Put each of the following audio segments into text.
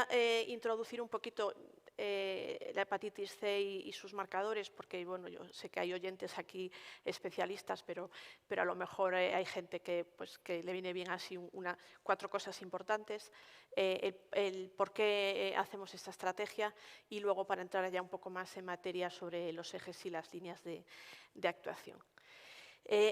quería introducir un poquito la hepatitis C y sus marcadores, porque bueno, yo sé que hay oyentes aquí especialistas, pero a lo mejor hay gente que le viene bien así 4 cosas importantes. El por qué hacemos esta estrategia y luego para entrar ya un poco más en materia sobre los ejes y las líneas de actuación.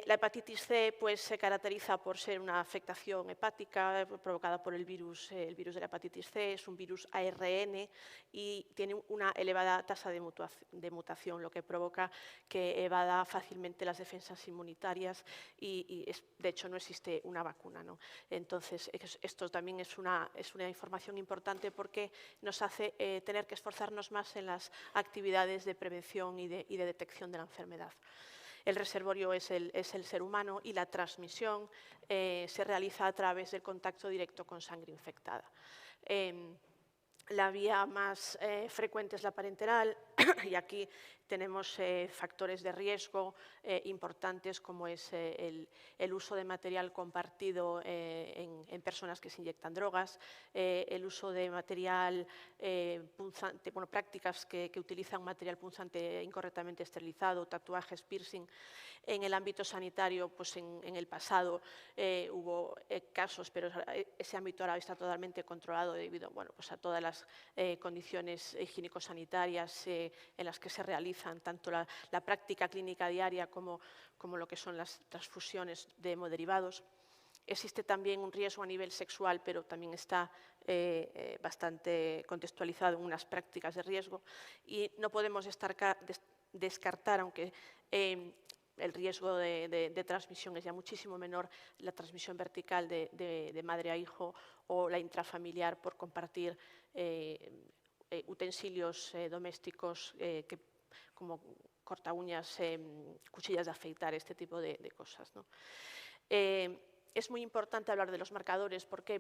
La hepatitis C se caracteriza por ser una afectación hepática provocada por el virus de la hepatitis C. Es un virus ARN y tiene una elevada tasa de mutación, lo que provoca que evada fácilmente las defensas inmunitarias y de hecho no existe una vacuna, ¿no? Entonces, esto también es una información importante porque nos hace tener que esforzarnos más en las actividades de prevención y de detección de la enfermedad. El reservorio es el ser humano y la transmisión se realiza a través del contacto directo con sangre infectada. La vía más frecuente es la parenteral y aquí tenemos factores de riesgo importantes como es el uso de material compartido en personas que se inyectan drogas, el uso de material punzante, prácticas que utilizan material punzante incorrectamente esterilizado, tatuajes, piercing. En el ámbito sanitario, en el pasado hubo casos, pero ese ámbito ahora está totalmente controlado debido a todas las condiciones higiénico-sanitarias en las que se realizan tanto la práctica clínica diaria como lo que son las transfusiones de hemoderivados. Existe también un riesgo a nivel sexual, pero también está bastante contextualizado en unas prácticas de riesgo. Y no podemos descartar, aunque el riesgo de transmisión es ya muchísimo menor, la transmisión vertical de madre a hijo o la intrafamiliar por compartir utensilios domésticos como corta uñas, cuchillas de afeitar, este tipo de cosas, ¿no? Es muy importante hablar de los marcadores. ¿Por qué?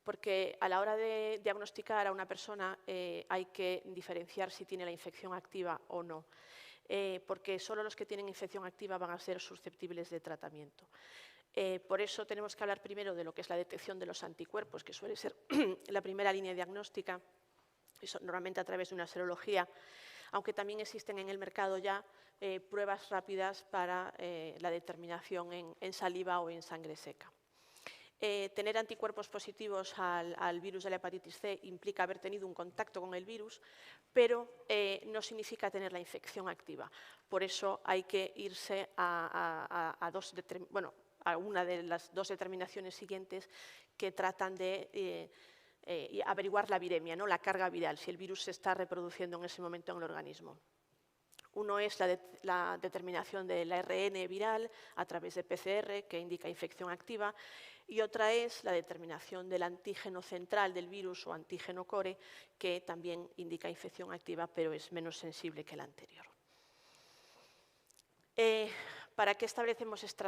Porque a la hora de diagnosticar a una persona hay que diferenciar si tiene la infección activa o no. Porque solo los que tienen infección activa van a ser susceptibles de tratamiento. Por eso tenemos que hablar primero de lo que es la detección de los anticuerpos, que suele ser la primera línea diagnóstica, eso normalmente a través de una serología, aunque también existen en el mercado ya pruebas rápidas para la determinación en saliva o en sangre seca. Tener anticuerpos positivos al virus de la hepatitis C implica haber tenido un contacto con el virus, pero no significa tener la infección activa. Por eso hay que irse a una de las 2 determinaciones siguientes que tratan de averiguar la viremia, ¿no? La carga viral, si el virus se está reproduciendo en ese momento en el organismo. Uno es la determinación del ARN viral a través de PCR, que indica infección activa, y otra es la determinación del antígeno central del virus o antígeno core, que también indica infección activa, pero es menos sensible que la anterior. ¿Para qué establecemos esta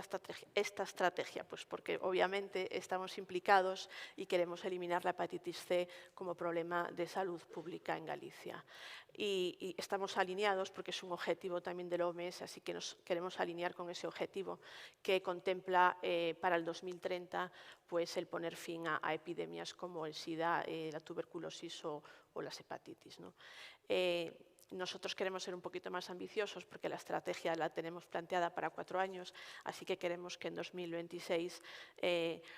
estrategia? Pues porque obviamente estamos implicados y queremos eliminar la hepatitis C como problema de salud pública en Galicia. Y estamos alineados porque es un objetivo también de la OMS, así que nos queremos alinear con ese objetivo que contempla para el 2030 el poner fin a epidemias como el SIDA, la tuberculosis o las hepatitis, ¿no? Nosotros queremos ser un poquito más ambiciosos porque la estrategia la tenemos planteada para 4 años, así que queremos que en 2026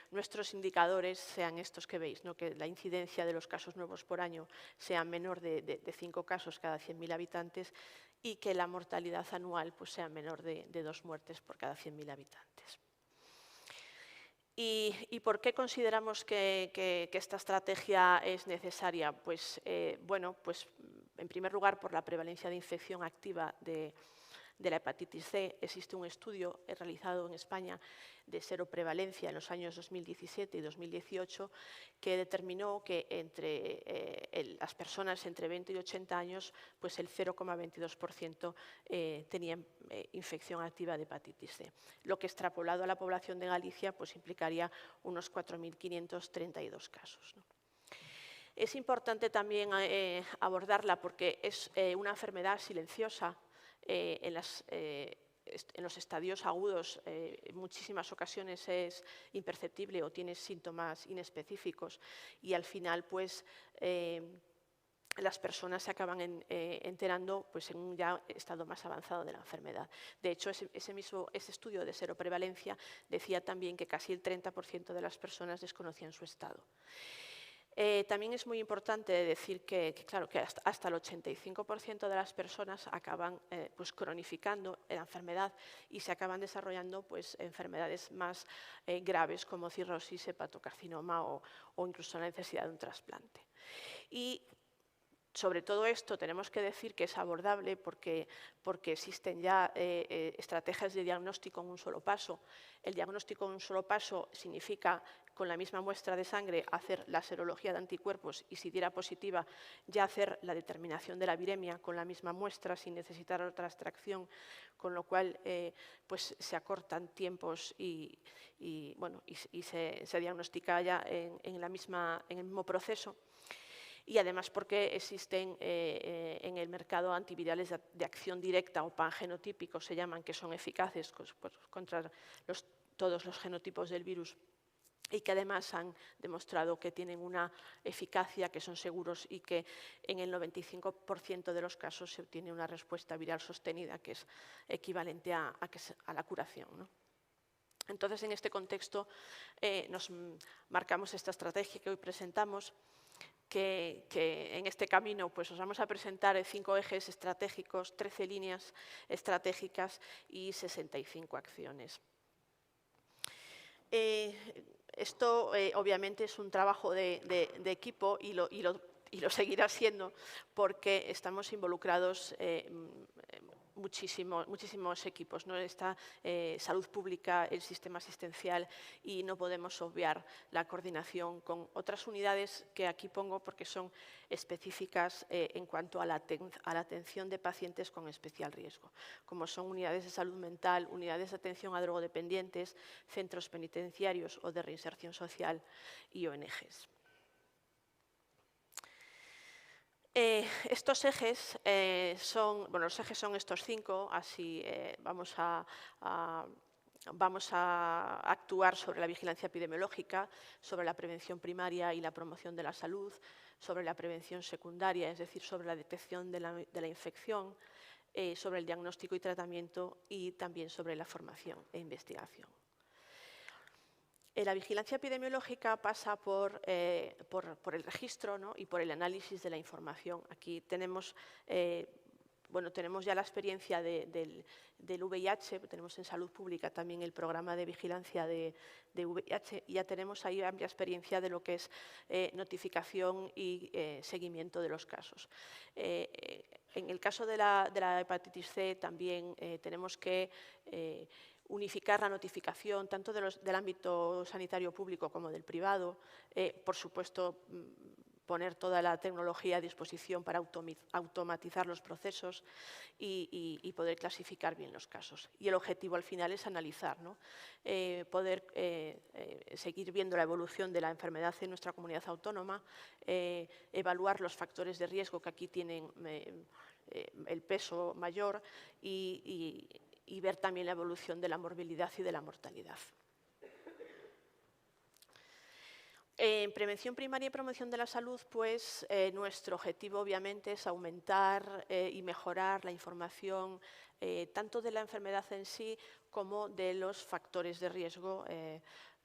nuestros indicadores sean estos que veis, ¿no? Que la incidencia de los casos nuevos por año sea menor de 5 casos cada 100.000 habitantes y que la mortalidad anual sea menor de 2 muertes por cada 100.000 habitantes. ¿Y por qué consideramos que esta estrategia es necesaria? En primer lugar, por la prevalencia de infección activa de la hepatitis C. Existe un estudio realizado en España de seroprevalencia en los años 2017 y 2018 que determinó que entre las personas entre 20 y 80 años el 0,22% tenían infección activa de hepatitis C, lo que extrapolado a la población de Galicia implicaría unos 4.532 casos, ¿no? Es importante también abordarla porque es una enfermedad silenciosa. en los estadios agudos en muchísimas ocasiones es imperceptible o tiene síntomas inespecíficos y al final pues las personas se acaban enterando pues, en un ya estado más avanzado de la enfermedad. De hecho, ese estudio de seroprevalencia decía también que casi el 30% de las personas desconocían su estado. También es muy importante decir que claro, que hasta el 85% de las personas acaban pues, cronificando la enfermedad y se acaban desarrollando pues, enfermedades más graves como cirrosis, hepatocarcinoma o incluso la necesidad de un trasplante. Y sobre todo esto tenemos que decir que es abordable porque existen ya estrategias de diagnóstico en un solo paso. El diagnóstico en un solo paso significa con la misma muestra de sangre hacer la serología de anticuerpos y si diera positiva ya hacer la determinación de la viremia con la misma muestra sin necesitar otra extracción, con lo cual pues se acortan tiempos y se diagnostica ya en el mismo proceso. Y además porque existen en el mercado antivirales de acción directa o pangenotípicos, se llaman, que son eficaces contra todos los genotipos del virus y que además han demostrado que tienen una eficacia, que son seguros y que en el 95% de los casos se obtiene una respuesta viral sostenida, que es equivalente a la curación, ¿no? Entonces, en este contexto, nos marcamos esta estrategia que hoy presentamos, que en este camino pues, os vamos a presentar 5 ejes estratégicos, 13 líneas estratégicas y 65 acciones. Esto obviamente es un trabajo de equipo y lo seguirá siendo porque estamos involucrados muchísimos equipos, ¿no? Está salud pública, el sistema asistencial y no podemos obviar la coordinación con otras unidades que aquí pongo porque son específicas en cuanto a la atención de pacientes con especial riesgo, como son unidades de salud mental, unidades de atención a drogodependientes, centros penitenciarios o de reinserción social y ONGs. Estos ejes los ejes son estos 5, así vamos a actuar sobre la vigilancia epidemiológica, sobre la prevención primaria y la promoción de la salud, sobre la prevención secundaria, es decir, sobre la detección de la infección, sobre el diagnóstico y tratamiento y también sobre la formación e investigación. La vigilancia epidemiológica pasa por el registro, ¿no? Y por el análisis de la información. Aquí tenemos, tenemos ya la experiencia del VIH, tenemos en salud pública también el programa de vigilancia de VIH y ya tenemos ahí amplia experiencia de lo que es notificación y seguimiento de los casos. En el caso de la hepatitis C también tenemos que unificar la notificación tanto del ámbito sanitario público como del privado, por supuesto poner toda la tecnología a disposición para automatizar los procesos y poder clasificar bien los casos. Y el objetivo al final es analizar, ¿no? Poder seguir viendo la evolución de la enfermedad en nuestra comunidad autónoma, evaluar los factores de riesgo que aquí tienen el peso mayor y ver también la evolución de la morbilidad y de la mortalidad. En prevención primaria y promoción de la salud, pues nuestro objetivo obviamente es aumentar y mejorar la información tanto de la enfermedad en sí como de los factores de riesgo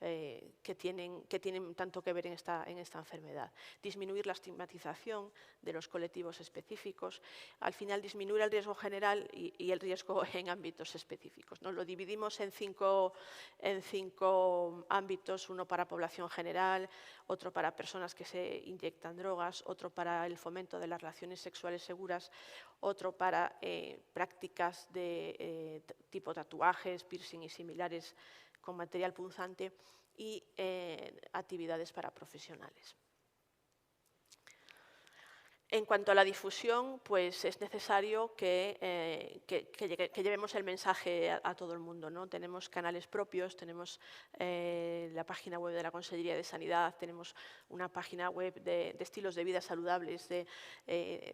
que tienen tanto que ver en esta enfermedad. Disminuir la estigmatización de los colectivos específicos, al final disminuir el riesgo general y el riesgo en ámbitos específicos, ¿no? Lo dividimos en cinco ámbitos, uno para población general, otro para personas que se inyectan drogas, otro para el fomento de las relaciones sexuales seguras, otro para prácticas de tipo tatuajes, piercing y similares con material punzante y actividades para profesionales. En cuanto a la difusión, pues es necesario que llevemos el mensaje a todo el mundo, ¿no? Tenemos canales propios, tenemos la página web de la Consellería de Sanidad, tenemos una página web de estilos de vida saludables de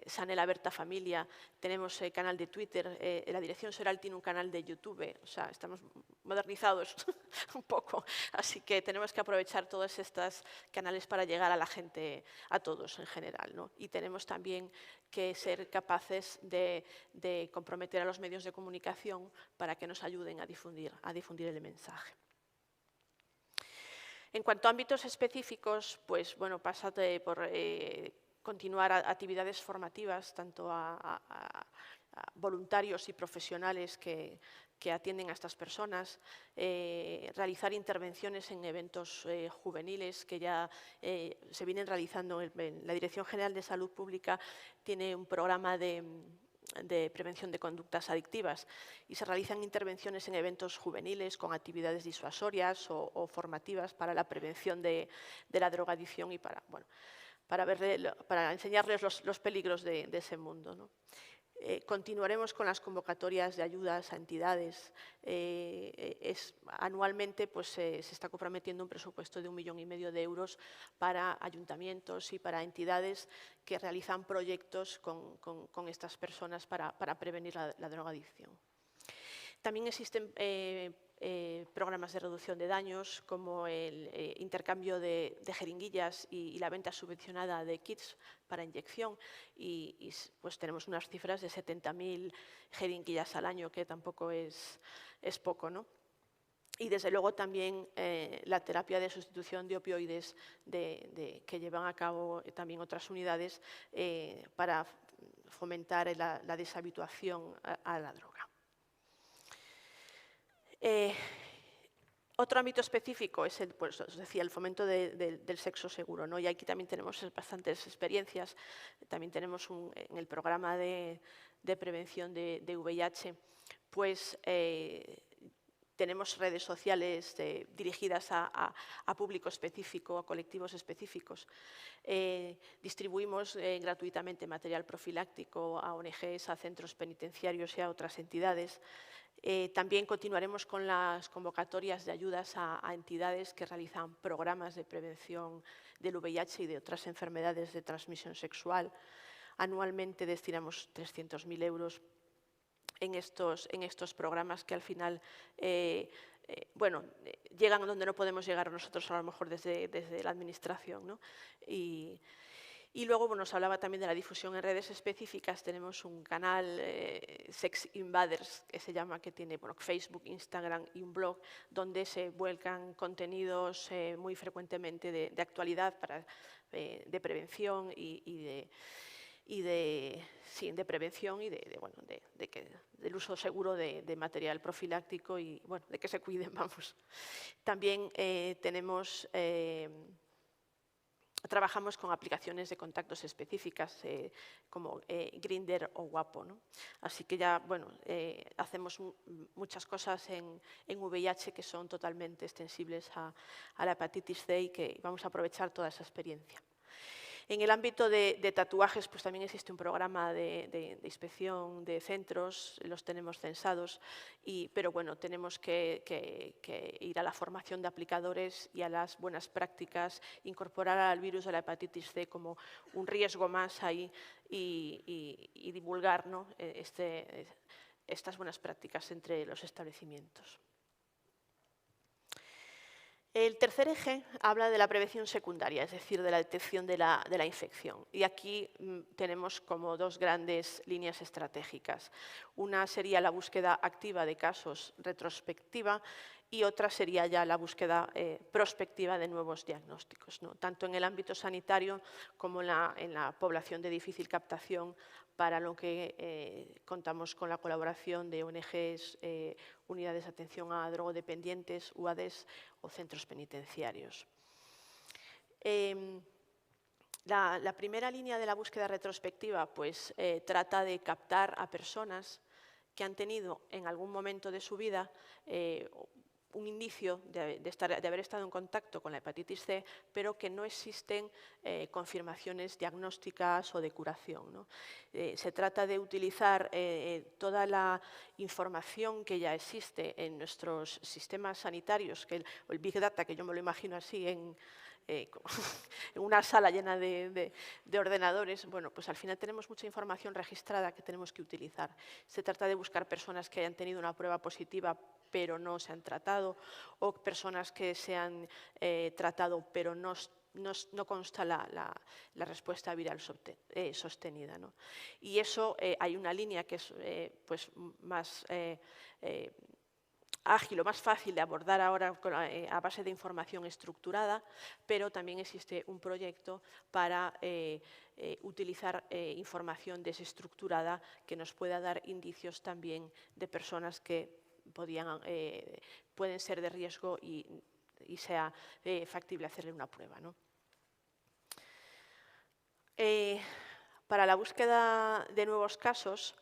Sanela Berta Familia, tenemos canal de Twitter, la Dirección Xeral tiene un canal de YouTube, o sea, estamos modernizados un poco, así que tenemos que aprovechar todos estos canales para llegar a la gente, a todos en general, ¿no? Y tenemos también que ser capaces de comprometer a los medios de comunicación para que nos ayuden a difundir el mensaje. En cuanto a ámbitos específicos, pues bueno, pasa por continuar actividades formativas tanto a voluntarios y profesionales que atienden a estas personas, realizar intervenciones en eventos juveniles que ya se vienen realizando. La Dirección General de Salud Pública tiene un programa de prevención de conductas adictivas y se realizan intervenciones en eventos juveniles con actividades disuasorias o formativas para la prevención de la drogadicción y para enseñarles los peligros de ese mundo, ¿no? Continuaremos con las convocatorias de ayudas a entidades. Anualmente pues, se está comprometiendo un presupuesto de 1,5 millones de euros para ayuntamientos y para entidades que realizan proyectos con estas personas para prevenir la drogadicción. También existen programas de reducción de daños, como el intercambio de jeringuillas y la venta subvencionada de kits para inyección. Y pues tenemos unas cifras de 70.000 jeringuillas al año, que tampoco es poco, ¿no? Y desde luego también la terapia de sustitución de opioides que llevan a cabo también otras unidades para fomentar la deshabituación a la droga. Otro ámbito específico es pues, os decía, el fomento del sexo seguro, ¿no? Y aquí también tenemos bastantes experiencias. También tenemos en el programa de prevención de VIH, pues tenemos redes sociales dirigidas a público específico, a colectivos específicos. Distribuimos gratuitamente material profiláctico a ONGs, a centros penitenciarios y a otras entidades. También continuaremos con las convocatorias de ayudas a entidades que realizan programas de prevención del VIH y de otras enfermedades de transmisión sexual. Anualmente destinamos 300.000 euros en estos programas que al final llegan donde no podemos llegar nosotros a lo mejor desde la administración, ¿no? Y luego nos hablaba también de la difusión en redes específicas. Tenemos un canal, Sex Invaders, que se llama, que tiene Facebook, Instagram y un blog, donde se vuelcan contenidos muy frecuentemente de actualidad, de prevención de prevención y del uso seguro de material profiláctico y de que se cuiden, vamos. También trabajamos con aplicaciones de contactos específicas como Grindr o Guapo, ¿no? Así que ya hacemos muchas cosas en VIH que son totalmente extensibles a la hepatitis C y que vamos a aprovechar toda esa experiencia. En el ámbito de tatuajes, pues también existe un programa de inspección de centros, los tenemos censados, pero bueno, tenemos que ir a la formación de aplicadores y a las buenas prácticas, incorporar al virus de la hepatitis C como un riesgo más ahí y divulgar, ¿no? Estas buenas prácticas entre los establecimientos. El tercer eje habla de la prevención secundaria, es decir, de la detección de la infección. Y aquí tenemos como dos grandes líneas estratégicas. Una sería la búsqueda activa de casos retrospectiva y otra sería ya la búsqueda prospectiva de nuevos diagnósticos, ¿no? Tanto en el ámbito sanitario como en la población de difícil captación, para lo que contamos con la colaboración de ONGs, unidades de atención a drogodependientes, UADs o centros penitenciarios. La primera línea de la búsqueda retrospectiva pues, trata de captar a personas que han tenido en algún momento de su vida un indicio de haber estado en contacto con la hepatitis C, pero que no existen confirmaciones diagnósticas o de curación, ¿no? Se trata de utilizar toda la información que ya existe en nuestros sistemas sanitarios, el Big Data, que yo me lo imagino así en una sala llena de ordenadores. Bueno, pues al final tenemos mucha información registrada que tenemos que utilizar. Se trata de buscar personas que hayan tenido una prueba positiva pero no se han tratado, o personas que se han tratado pero no consta la respuesta viral sostenida, ¿no? Y eso hay una línea que es pues más ágil o más fácil de abordar ahora a base de información estructurada, pero también existe un proyecto para utilizar información desestructurada que nos pueda dar indicios también de personas que pueden ser de riesgo y sea factible hacerle una prueba, ¿no? Para la búsqueda de nuevos casos,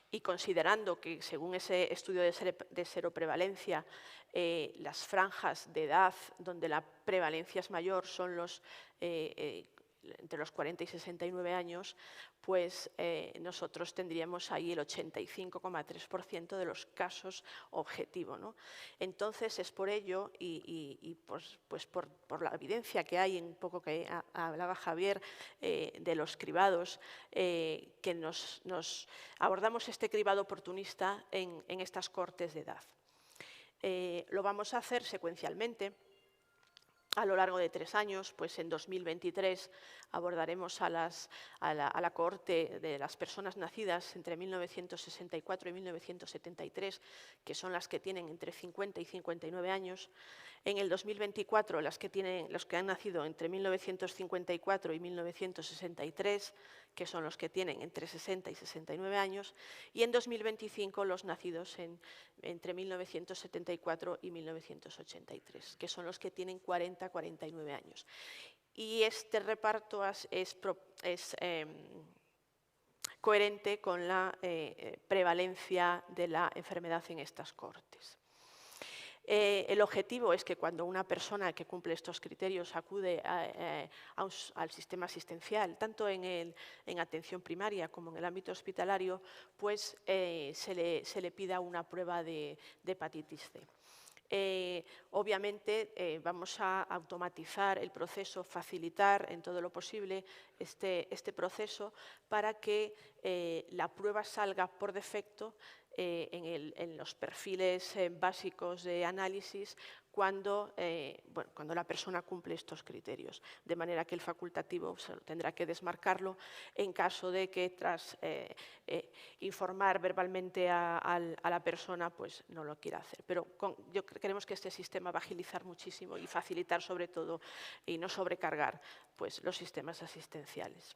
y considerando que, según ese estudio de seroprevalencia, las franjas de edad donde la prevalencia es mayor son entre los 40 y 69 años, pues nosotros tendríamos ahí el 85,3% de los casos objetivo, ¿no? Entonces, es por ello y pues por la evidencia que hay, un poco que hablaba Javier, de los cribados, que nos abordamos este cribado oportunista en estas cohortes de edad. Lo vamos a hacer secuencialmente. A lo largo de 3 años, pues en 2023 abordaremos a la cohorte de las personas nacidas entre 1964 y 1973, que son las que tienen entre 50 y 59 años. En el 2024, los que han nacido entre 1954 y 1963, que son los que tienen entre 60 y 69 años. Y en 2025, los nacidos entre 1974 y 1983, que son los que tienen 40 a 49 años. Y este reparto es coherente con la prevalencia de la enfermedad en estas cohortes. El objetivo es que cuando una persona que cumple estos criterios acude al sistema asistencial, tanto en atención primaria como en el ámbito hospitalario, pues se le pida una prueba de hepatitis C. Obviamente vamos a automatizar el proceso, facilitar en todo lo posible este proceso para que la prueba salga por defecto en los perfiles básicos de análisis cuando la persona cumple estos criterios, de manera que el facultativo tendrá que desmarcarlo en caso de que tras informar verbalmente a la persona pues no lo quiera hacer. Pero creemos que este sistema va a agilizar muchísimo y facilitar sobre todo y no sobrecargar pues, los sistemas asistenciales.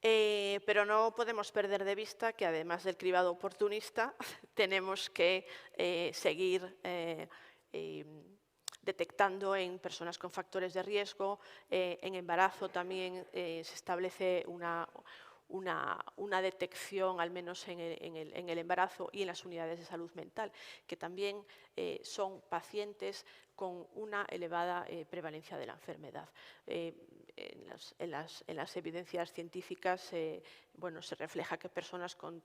Pero no podemos perder de vista que, además del cribado oportunista, tenemos que seguir detectando en personas con factores de riesgo. En embarazo también se establece una detección, al menos en el embarazo y en las unidades de salud mental, que también son pacientes con una elevada prevalencia de la enfermedad. En las evidencias científicas se refleja que personas con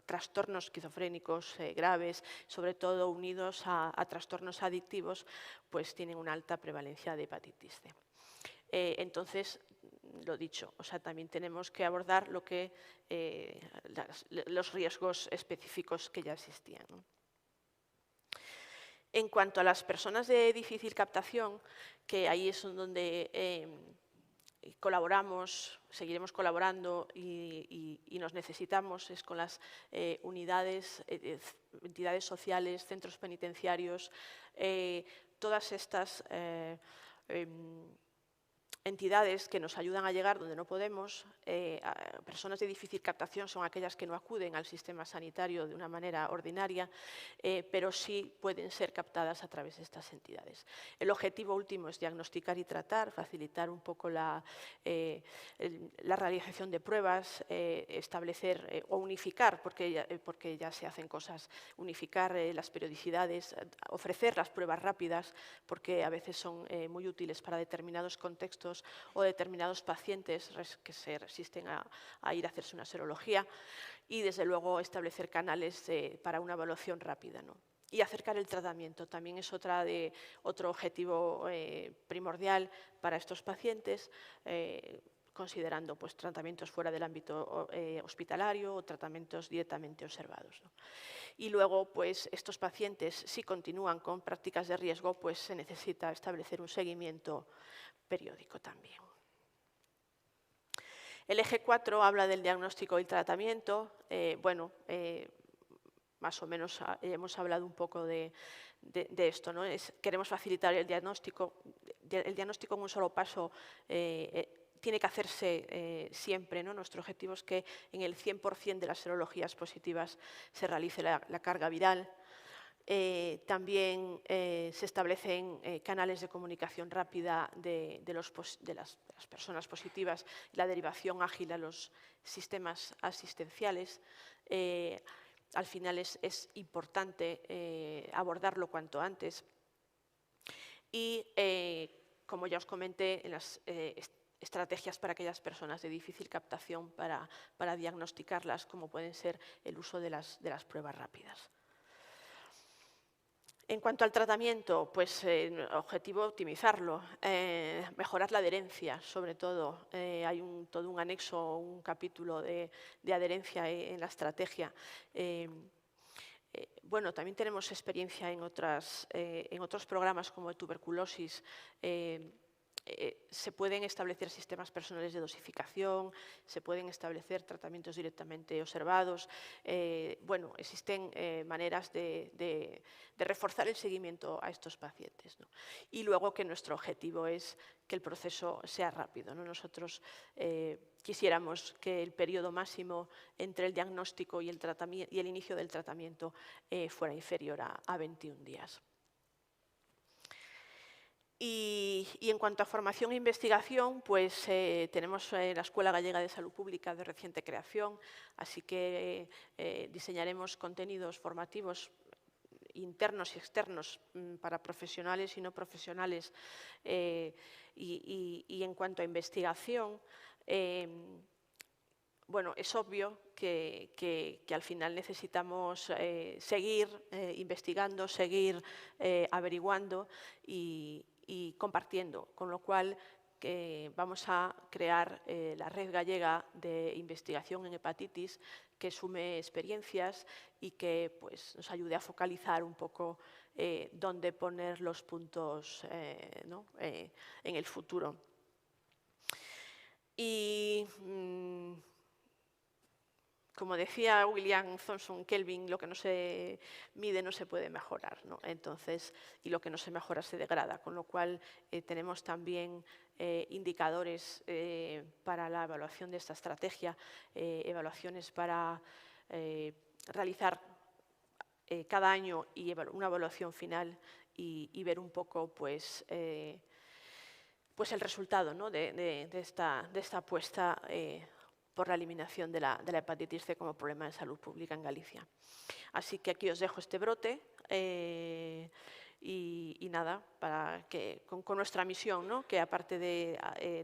trastornos esquizofrénicos graves, sobre todo unidos a trastornos adictivos, pues tienen una alta prevalencia de hepatitis C. Entonces, lo dicho, también tenemos que abordar los riesgos específicos que ya existían, ¿no? En cuanto a las personas de difícil captación, que ahí es donde colaboramos, seguiremos colaborando y nos necesitamos, es con las unidades, entidades sociales, centros penitenciarios, todas estas entidades que nos ayudan a llegar donde no podemos. Personas de difícil captación son aquellas que no acuden al sistema sanitario de una manera ordinaria, pero sí pueden ser captadas a través de estas entidades. El objetivo último es diagnosticar y tratar, facilitar un poco la realización de pruebas, establecer o unificar, porque ya se hacen cosas, unificar las periodicidades, ofrecer las pruebas rápidas, porque a veces son muy útiles para determinados contextos o determinados pacientes que se resisten a ir a hacerse una serología, y desde luego establecer canales para una evaluación rápida, ¿no? Y acercar el tratamiento también es otro objetivo primordial para estos pacientes, considerando pues, tratamientos fuera del ámbito hospitalario o tratamientos directamente observados, ¿no? Y luego, pues, estos pacientes, si continúan con prácticas de riesgo, pues se necesita establecer un seguimiento periódico también. El eje 4 habla del diagnóstico y tratamiento. Más o menos hemos hablado un poco de esto, ¿no? Queremos facilitar el diagnóstico. El diagnóstico en un solo paso tiene que hacerse siempre, ¿no? Nuestro objetivo es que en el 100% de las serologías positivas se realice la carga viral. También se establecen canales de comunicación rápida de las personas positivas, la derivación ágil a los sistemas asistenciales. Al final es importante abordarlo cuanto antes. Y, como ya os comenté, en las estrategias para aquellas personas de difícil captación para diagnosticarlas, como pueden ser el uso de las pruebas rápidas. En cuanto al tratamiento, pues objetivo optimizarlo, mejorar la adherencia, sobre todo. Hay todo un anexo, un capítulo de adherencia en la estrategia. Bueno, también tenemos experiencia en otros programas como de tuberculosis. Se pueden establecer sistemas personales de dosificación, se pueden establecer tratamientos directamente observados. Bueno, existen maneras de reforzar el seguimiento a estos pacientes, ¿no? Y luego que nuestro objetivo es que el proceso sea rápido, ¿no? Nosotros quisiéramos que el periodo máximo entre el diagnóstico y el inicio del tratamiento fuera inferior a 21 días. Y en cuanto a formación e investigación, pues tenemos la Escuela Gallega de Salud Pública de reciente creación, así que diseñaremos contenidos formativos internos y externos para profesionales y no profesionales. Y en cuanto a investigación, bueno, es obvio que al final necesitamos seguir investigando, seguir averiguando y compartiendo, con lo cual vamos a crear la Red Gallega de Investigación en Hepatitis, que sume experiencias y que pues, nos ayude a focalizar un poco dónde poner los puntos ¿no? En el futuro. Y como decía William Thomson Kelvin, lo que no se mide no se puede mejorar, ¿no? Entonces, y lo que no se mejora se degrada, con lo cual tenemos también indicadores para la evaluación de esta estrategia, evaluaciones para realizar cada año y una evaluación final y ver un poco pues el resultado, ¿no? de esta apuesta por la eliminación de la hepatitis C como problema de salud pública en Galicia. Así que aquí os dejo este brote y nada, para que con nuestra misión, ¿no? Que aparte de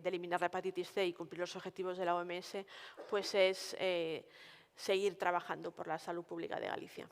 eliminar la hepatitis C y cumplir los objetivos de la OMS, pues es seguir trabajando por la salud pública de Galicia.